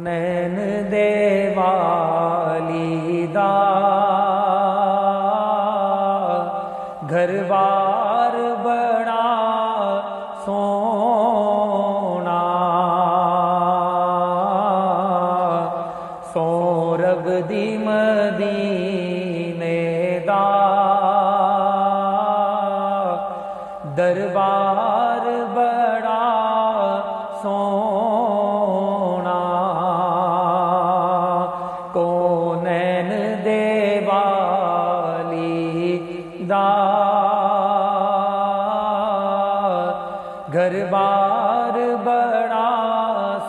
नैन दे वाली दा घरबार बड़ा सोना सौरभ दी मदीने दा दरबार बड़ा सोना नैन दे वाली दा घरबार बड़ा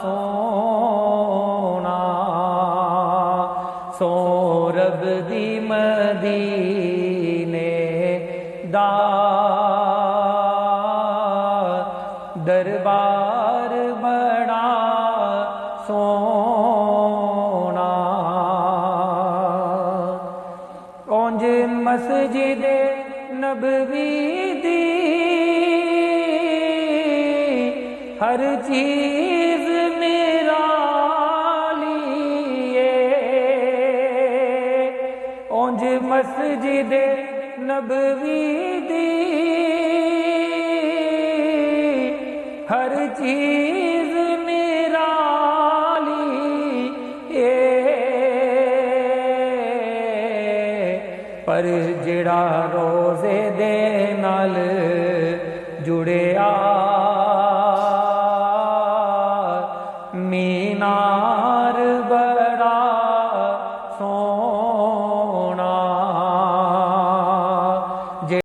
सोना सौरभ दी मदीने दा दरबार बड़ा सोना ओंज मस्जिद नबवी दी हर चीज मेरा लिए ओंज मस्जिद नबवी दी हर चीज मेरा लिए पर जिड़ा रोजे दे नाल जुड़िया